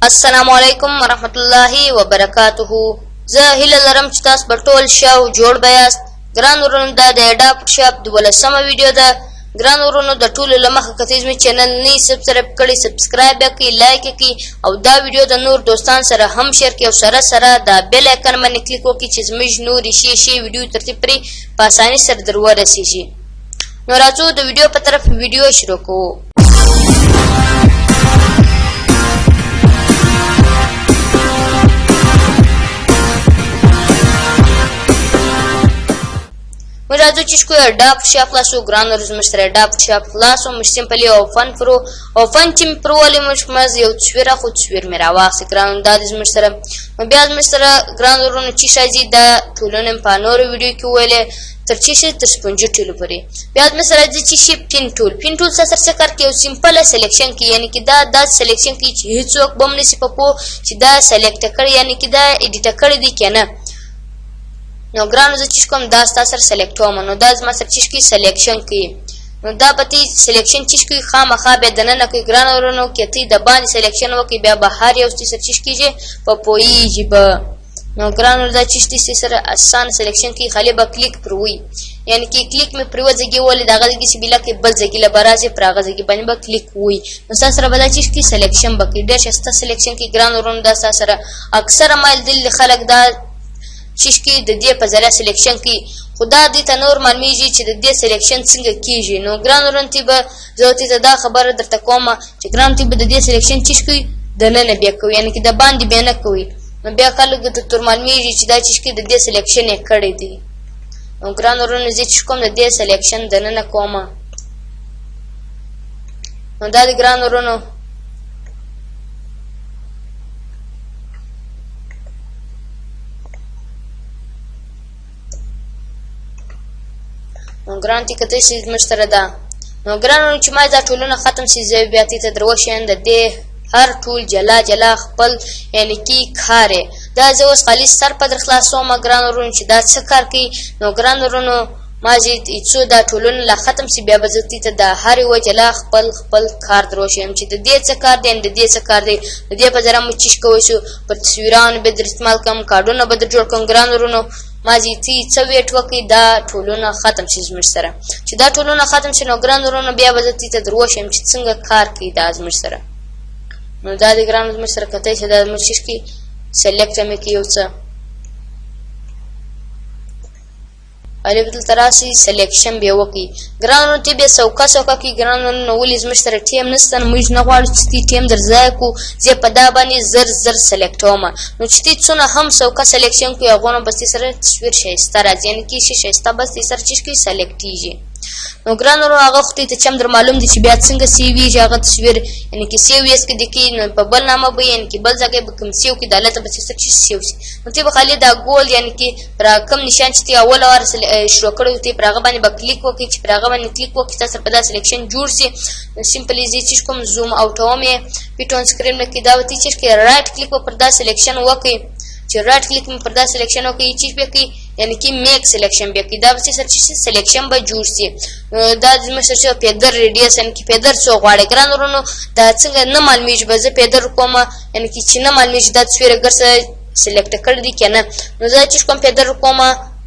السلام علیکم ورحمت الله وبرکاته. زه هیله لرم چې تاسو به ټول ښه او جوړ به یاست. ګران ورونو دا د اډاپټ شاپ 12مه ویډیو ده. ګران ورونو د ټولو له مخه که تاسو مې چینل نه سبسکرایب کړی سبسکرایب یې کړئ، لایک یې کړئ او دا ویډیو د نور دوستان سره هم شیر کړئ او سره د بیل آیکن باندې کلیک وکړئ چې زموږ نورې ښې ویډیو ترتیب پرې په اسانۍ سره در ورسیږي. نو راځو د ویډیو په طرف ویډیو شروع کوو. راځو چې شکو اډاپټ شاپ خلاصو. ګران ورځ مشتر اډاپټ شاپ خلاصو. مش سمپلی او فن پرو او فن چې پرو ولې مش یو تصویر خو تصویر مې راواخلې. ګران دا د مشتر بیا مشتر ګران ورونو چې شایي دا ټولنه په نورو ویډیو کې ویلې تر چې شي تر سپونجي ټول پورې. بیا مشتر چې شي پین ټول سره څه کار کوي سمپل سلیکشن کې، یعنی کې دا سلیکشن کې چې هیڅوک بم نشي پپو چې دا سلیکټ کړي، یعنی کې دا اډیټ کړي دي کنه. نو ګرانو زه چې کوم دا تاسو سره سلیکټوم، نو دا زما سره چې کی سلیکشن کوي، نو دا پتی سلیکشن چې کی خامخا به دنه کوي. ګرانو ورونو کې تی د باندې سلیکشن وکي بیا بهر یو څه چې کیږي په پویږي به. نو ګرانو دا چې سره آسان سلیکشن کی خالی به کلیک پروي، یعنی کې کلیک می پروځي ولې دغه کې بلا کې بل ځای کې لبرازي پراغه کې باندې به کلیک وي. نو تاسو سره به دا چې کی سلیکشن بکې ډېر شسته سلیکشن کی. ګرانو ورونو دا تاسو سره اکثر مایل دل خلک دا چې د دې په ذریعہ سلیکشن کی خدا دې ته نور معلومیږي چې د دې سلیکشن څنګه کیږي. نو ګران ورونتي به زه ته دا خبره درته کوم چې ګران تی به د دې سلیکشن چې کوي د نن بیا کوي، یعنی کې د باندې بیا نه کوي. نو بیا خلک ته تر معلومیږي چې دا چې کې د دې سلیکشن یې کړی دی. نو ګران ورونو زه چې کوم د دې سلیکشن د نن کوم، نو دا د ګران ورونو نو ګران تی کته شي مشتره ده. نو ګرانو چې ما دا ټولونه ختم شي زه بیا تی ته دروښین د دې هر ټول جلا خپل یعنی کی کاره دا زه اوس خالص سر په در خلاصو. ما ګران ورونو چې دا څه کار کوي. نو ګران ورونو ما چې څو دا ټولونه لا ختم شي بیا بزتی ته د هر یو جلا خپل کار دروښیم چې د دې څه کار دی د دې څه کار دی د دې په ذریعہ مو چې کوی شو پر تصویران به در استعمال کوم کارډونه به در جوړ کوم. ګران ورونو ما چې څه ویټ وکي دا ټولونه ختم شي زموږ سره. چې دا ټولونه ختم شي نو ګران ورونو بیا بزتی ته دروښیم چې څنګه کار کوي دا زموږ سره. نو دا د ګران زموږ سره کته چې دا زموږ کی سلیکټ مې کی یو څه الف دل تراسي سلیکشن به وکي. ګرانو ته به سوکا کی ګرانو نو ولې زموږ سره ټیم نستن موږ نه غواړو چې ټیم درځای کو زه په دا باندې زر سلیکټوم. نو چې څونه هم سوکا سلیکشن کو یغونه بس سره تصویر شایسته راځي، یعنی کی شایسته بس سره چې کی سلیکټیږي. نو ګرانو هغه خو ته چم در معلوم دي چې بیا څنګه سی وی هغه تصویر یعنی کې سی وی اس کې د کې په بل نامه به یعنی کې بل ځای به کوم سیو کې دالت به څه چې سیو سي. نو ته به خالي دا ګول یعنی کې پر کوم نشان چې اول اور شروع کړو ته پر هغه باندې به کلیک وکړي، چې پر هغه باندې کلیک وکړي تاسو په دا سلیکشن جوړ سي. سمپلی زی چې کوم زوم اوټ اومه پیټون سکرین کې دا وتی چې رائټ کلیک پر دا سلیکشن وکړي، چې رائټ کلیک پر دا سلیکشن وکړي چې به کې یعنی کې میک سلیکشن به کې دا چې سرچ سلیکشن به جوړ سي. دا د مسرچ پیدر ریډیس ان کې پیدر څو غواړي. ګران ورونو دا څنګه نه معلومیږي به زه پیدر کوم، یعنی کې چې نه معلومیږي دا تصویر ګرځه سلیکټ کړی دی کنه. نو زه چې کوم پیدر کوم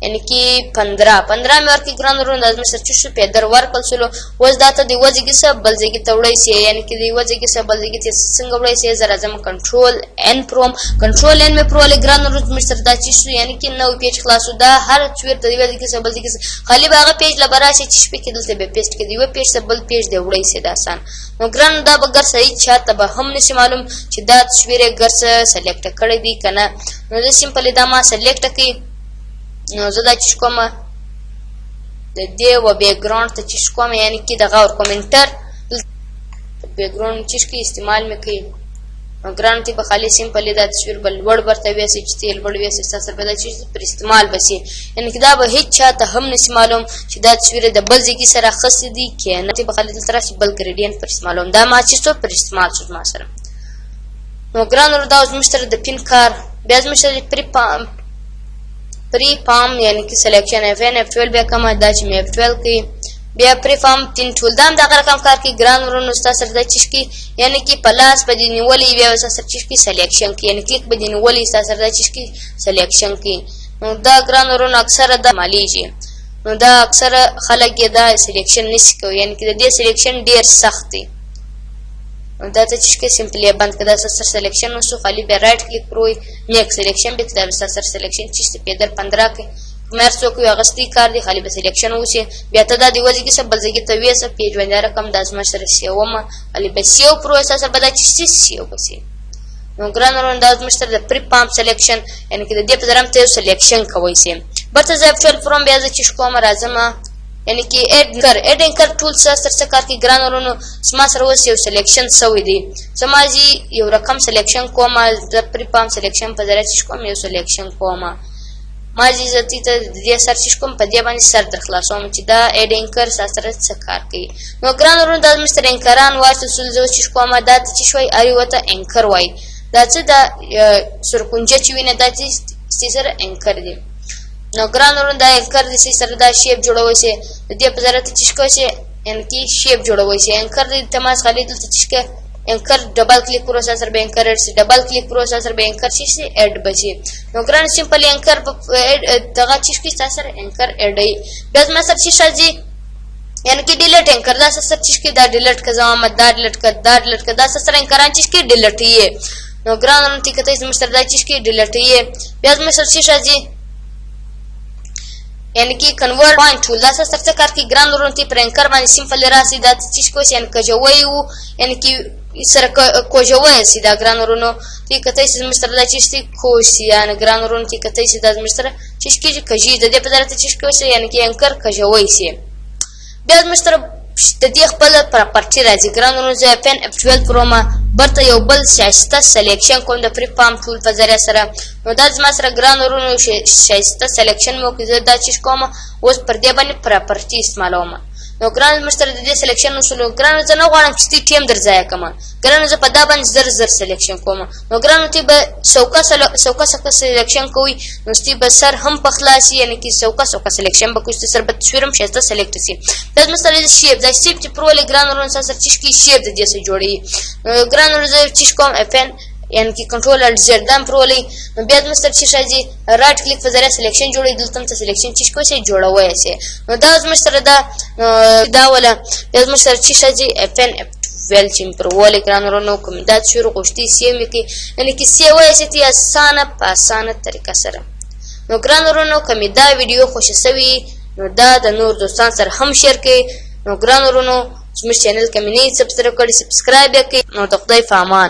یعنی کې 15 مې ورکې. ګران ورونو د مسرچ شو پیدر ورکل سلو وز دا ته دی وځي سه بل ځای کې توړی سي، یعنی کې دی وځي سه بل ځای کې څنګه وړي سي. زرا زم کنټرول ان پروم کنټرول ان مې پرو ګران ورونو مستر دا چې شو یعنی کې نو پیج خلاصو. دا هر تصویر ته دی وځي کې سه بل ځای کې خالی باغه پیج لبراشي چې شپې کې دلته به پیسټ کې دی و پیج سه بل پیج دی وړي سي دا آسان. نو ګران دا بغیر صحیح چاته به هم نشي معلوم چې دا تصویر ګرځ سلیکټ کړی دی کنه. نو زه سمپلی دا ما سلیکټ کړی. نو زه دا چې کوم د دې و بیک ګراوند ته چې کوم یعنی کې دغه اور کومنټر بیک ګراوند چې کې استعمال مې کوي. نو ګران ته به خالی سمپلی دا تصویر بل وړ ورته وېسې چې تیل وړ وېسې تاسو په دا چې پر استعمال بسي، یعنی کې دا به هیڅ چاته هم نشي معلوم چې دا تصویر د بل ځای سره خاص دي کنه. ته به خالی تر چې بل ګریډینټ پر استعمالوم دا ما چې څو پر استعمال شو ما سره. نو ګران ور دا اوس مشتره د پین کار بیا مشتره پری پام یعنی کې سلیکشن F1 F12 بیا کومه دا چې مې F12 کې بیا پری فارم 3 ټول دا هم دغه رقم کار کوي ګران ورونو. ستا سره دا چیش کی یعنی کې پلاس به دې نیولې بیا ستا سره چیش کی سلیکشن کی یعنی کلیک به دې نیولې ستا سره دا چیش کی سلیکشن کی. نو دا ګران ورونو اکثره دا مالیږي. نو دا اکثره خلک یې دا سلیکشن نشي کوي یعنی کې د دې سلیکشن ډیر سخت دی. دا ته چیش کې سمپلی بند کړه سر سلیکشن وسو خالی به رائټ کلیک پروي میک سلیکشن به دا سر سلیکشن چیز په در 15 کې مرسو کوي اغستی کار دی خالی به سلیکشن وسی بیا ته دا دی وځي کې سب بلځي ته ویسه پیج باندې رقم د ازما سره سیوما خالی به سیو پروسس به دا چیز سیو بسی. نو ګران ورونو دا ازما سره د پری پامپ سلیکشن یعنی کې د دې په ځرم ته سلیکشن کوي سي برته ز اکچوال فروم بیا ز چیش کوم راځم یعنی کې اډ انکر ټول سره کار کې ګران ورونو سما سره وس یو سلیکشن سوی دی سماجی یو رقم سلیکشن کوم د پری پامپ سلیکشن په ذریعہ چیش کوم یو سلیکشن کوم ما جی زتی ته د سرچ کوم په دې باندې سر در خلاصوم چې دا اډ انکر سره څه کار کوي. نو ګران ورونو د مستر انکران واسطه سولزو چې کومه دا چې شوي اړ وته انکر وای دا چې دا سرکونجه چې وینه دا چې سره انکر دی. نو ګران ورونو دا انکر د سره دا شیپ جوړوي شي د دې په ضرورت چې کوم شي ان کی شیپ جوړوي شي انکر د تماس خالي دلته چې انکر ډبل کلیک پروسیسر به انکر اډ ډبل کلیک پروسیسر به انکر شي اډ بچي. نو ګران سمپل انکر دغه چیز کی سره انکر اډ ای بس مثلا چې شاجي یعنی کی ډیلیټ انکر دا سره چیز کی دا ډیلیټ کزما مت دا ډیلیټ دا سره انکران چیز کی ډیلیټ یې. نو ګران نو ټیکته چې مستر دا چیز کی ډیلیټ یې بس مثلا چې شاجي یعنی کی کنورټ پوینټ ټول دا سره کار کی ګران ورونو تی پر انکر باندې سمپل راسي دا چیز کو یعنی کجوي وو یعنی کی سره کوجوي سي دا ګران ورونو تی کته چې مستر دا چیز کو سي یعنی ګران ورونو تی کته چې دا مستر چیز کی کجي د دې په ضرورت چیز کو سي یعنی کی انکر کجوي سي بیا مستر د دې خپل پراپرټي راځي ګران ورونو زه پن اف 12 پرو ما برته یو بل شایسته سلیکشن کوم د پری پامپ ټول په ذریعہ سره. نو دا زما سره ګران ورونو شایسته سلیکشن مو کې دا چیز کوم اوس پر دې باندې پراپرټي استعمالوم. نو ګران مستر د دې سلیکشن وسلو ګران زه نه غواړم چې ټیم درځای کوم ګران زه په دا باندې زر سلیکشن کوم. نو ګران ته به سوکا سلیکشن کوي نو ستې به سر هم په خلاصي یعنی کې سوکا سلیکشن به کوست سر به تصویرم شایسته سلیکټ سي. دا مستر د شیپ دا شیپ چې پرول ګران ورونو سره چیز کی شیپ د دې سره جوړي ګران ورونو چیز کوم اف ان یعنی کې کنټرول الټ زد دم پرولې نو بیا مستر چې شاجي رائټ کلیک په ذریعہ سلیکشن جوړې دلته ته سلیکشن چیز کوی شي جوړوي شي. نو دا مستر دا ولا بیا مستر چې شاجي اف ان ویل چې پرولې ګران ورونو کوم دا شروع غوښتي سیم کې یعنی کې سی وای شي تی اسانه په اسانه طریقه سره. نو ګران ورونو کوم دا ویډیو خوښ شوی نو دا د نور دوستان سره هم شیر کړئ. نو ګران ورونو زموږ چینل کې مې نه سبسکرایب کړئ نو د خدای په امان.